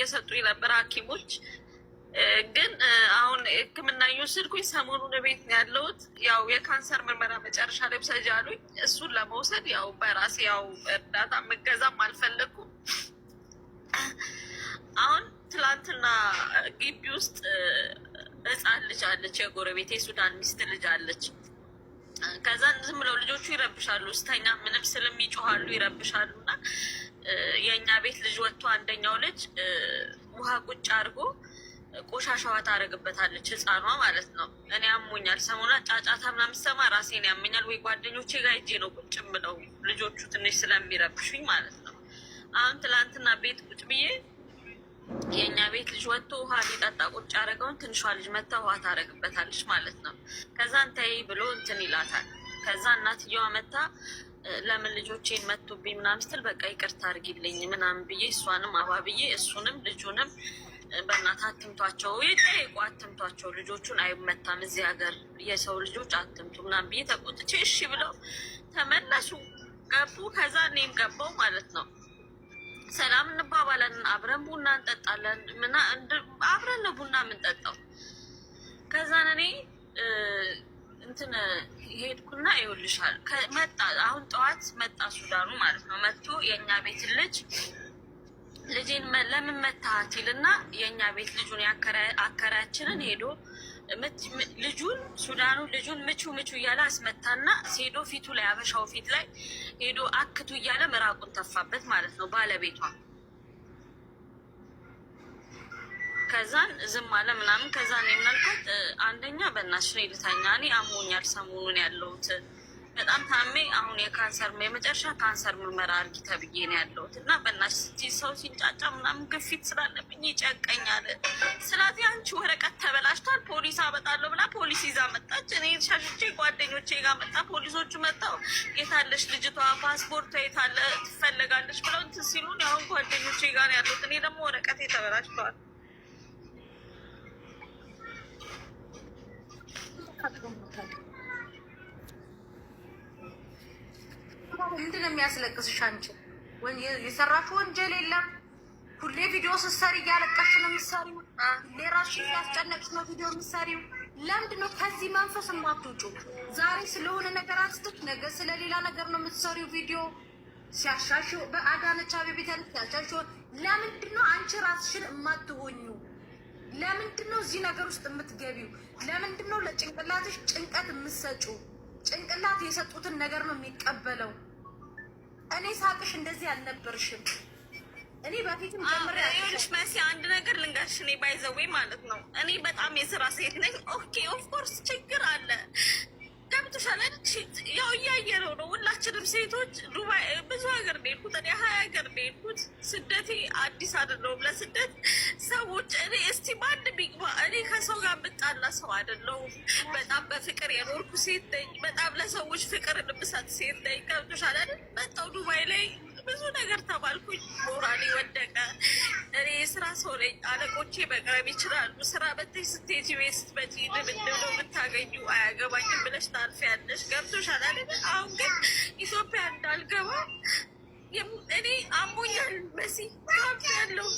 እየሰጡኝ ነበር ሐኪሞች ግን አሁን ሕክምና እየወሰድኩኝ ሰሞኑን ቤት ነው ያለሁት። ያው የካንሰር ምርመራ መጨረሻ ላይ ውሰጂ አሉኝ። እሱን ለመውሰድ ያው በራሴ ያው እርዳታ መገዛም አልፈለኩም። አሁን ትላንትና ግቢ ውስጥ ህፃን ልጅ አለች፣ የጎረቤት የሱዳን ሚስት ልጅ አለች። ከዛን ዝም ብለው ልጆቹ ይረብሻሉ፣ ስተኛ ምንም ስልም ይጮሃሉ፣ ይረብሻሉ። እና የእኛ ቤት ልጅ ወጥቶ አንደኛው ልጅ ውሃ ቁጭ አድርጎ ቆሻሻዋ ታደርግበታለች፣ ህፃኗ ማለት ነው። እኔ አሞኛል፣ ሰሞኑን ጫጫታ ምናምን ስሰማ ራሴን ያመኛል። ወይ ጓደኞቼ ጋር ሂጄ ነው ቁጭ ብለው ልጆቹ ትንሽ ስለሚረብሹኝ ማለት ነው። አሁን ትላንትና ቤት ቁጭ ብዬ የእኛ ቤት ልጅ ወጥቶ ውሃ ሊጠጣ ቁጭ ያደረገውን ትንሿ ልጅ መታ ውሃ ታደርግበታለች ማለት ነው። ከዛ እንተይ ብሎ እንትን ይላታል። ከዛ እናትየዋ መታ ለምን ልጆቼን መቶብኝ ምናምን ስትል በቃ ይቅርታ አድርጊልኝ ምናምን ብዬ እሷንም አባብዬ እሱንም ልጁንም በእናትህ አትምቷቸው፣ ይጠይቁ አትምቷቸው፣ ልጆቹን አይመታም እዚህ ሀገር የሰው ልጆች አትምቱ ምናምን ብዬ ተቆጥቼ እሺ ብለው ተመለሱ፣ ገቡ። ከዛ እኔም ገባው ማለት ነው። ሰላም እንባባለን፣ አብረን ቡና እንጠጣለን፣ አብረን ነው ቡና የምንጠጣው። ከዛን እኔ እንትን ሄድኩና ይኸውልሻል መጣ። አሁን ጠዋት መጣ ሱዳኑ ማለት ነው። መጥቶ የእኛ ቤት ልጄን ለምን መታሃት ይልና የእኛ ቤት ልጁን አከራያችንን ሄዶ ልጁን ሱዳኑ ልጁን ምቹ እያለ አስመታና ሄዶ ፊቱ ላይ አበሻው ፊት ላይ ሄዶ አክቱ እያለ ምራቁን ተፋበት ማለት ነው ባለቤቷ። ከዛን ዝም አለ ምናምን። ከዛን የምናልኳት አንደኛ በእናትሽ እኔ ልተኛ፣ እኔ አሞኛል ሰሞኑን ያለሁት በጣም ታሜ አሁን የመጨረሻ ካንሰር ምርመራ አድርጊ ተብዬ ነው ያለሁት እና በእናትሽ ሰው ሲንጫጫ ምናምን ግፊት ስላለብኝ ይጨቀኛል። ስለዚህ አንቺ ወረቀት ተበላሽቷል ፖሊስ አመጣለሁ ብላ ፖሊስ ይዛ መጣች። እኔ ሻሽቼ ጓደኞቼ ጋር መጣ። ፖሊሶቹ መጣው የታለች ልጅቷ ፓስፖርቷ የታለ ትፈለጋለች ብለው እንትን ሲሉን አሁን ጓደኞቼ ጋር ነው ያለሁት። እኔ ደግሞ ወረቀቴ ተበላሽቷል። ምንድን ነው የሚያስለቅስሽ? አንቺ የሰራሽው ወንጀል የለም። ሁሌ ቪዲዮ ስትሰሪ እያለቀሽ ነው የምትሰሪው። ሁሌ ራስሽን እያስጨነቅሽ ነው ቪዲዮ የምትሰሪው። ለምንድን ነው ከዚህ መንፈስ የማትወጪው? ዛሬ ስለሆነ ነገር አንስተሽ ነገ ስለሌላ ነገር ነው የምትሰሪው ቪዲዮ። ሲያሻሽው በአዳነች አቤቤ ሲያሻሽው። ለምንድን ነው አንቺ ራስሽን የማትሆኙ? ለምንድን ነው እዚህ ነገር ውስጥ የምትገቢው? ለምንድን ነው ለጭንቅላትሽ ጭንቀት የምትሰጪው? ጭንቅላት የሰጡትን ነገር ነው የሚቀበለው። እኔ ሳቅሽ እንደዚህ አልነበርሽም። እኔ በፊትም ጀምሬልሽ መሲ አንድ ነገር ልንገርሽ። እኔ ባይዘዌ ማለት ነው እኔ በጣም የስራ ሴት ነኝ። ኦኬ ኦፍኮርስ ችግር አለ ገብቶሻል። ያው እያየነው ነው ሁላችንም ሴቶች። ዱባይ ብዙ ሀገር ነው የሄድኩት እኔ 20 ሀገር ነው የሄድኩት። ስደቴ አዲስ አይደለሁም ለስደት ሰዎች። እኔ እስቲ ማን ቢግባ እኔ ከሰው ጋር የምጣላ ሰው አይደለሁም። በጣም በፍቅር የኖርኩ ሴት ነኝ። በጣም ለሰዎች ፍቅር እንብሳት ሴት ነኝ። ገብቶሻል አይደል? መጣሁ ዱባይ ላይ ብዙ ነገር ተባልኩኝ። ሞራሌ ወደቀ። እኔ የስራ ሰው ነኝ። አለቆቼ መቅረብ ይችላሉ። ስራ በተሽ ስትሄጂ ቤት ስትመጪ ድብድብ ነው የምታገኙ። አያገባኝም ብለሽ ታልፊያለሽ። ገብቶሻል አይደል? አሁን ግን ኢትዮጵያ እንዳልገባ እኔ አሞኛል መሲ ታፍ ያለው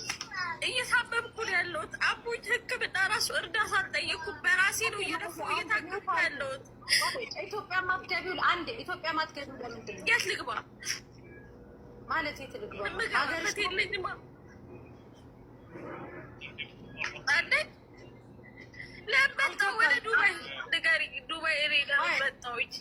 እየታመምኩ ነው ያለሁት። አሞኝ ሕክምና ራሱ እርዳታ አልጠየኩም። በራሴ ነው እየደፉ እየታከምኩ ያለሁት። ኢትዮጵያ ማትገቢው አንድ ኢትዮጵያ ማትገቢው ለምንድን ነው? የት ልግባ ማለት የት ልግባ? ሀገርት የለኝማ አለ ለመጣሁ ወደ ዱባይ ንገሪ። ዱባይ እኔ ጋር መጣሁኝ።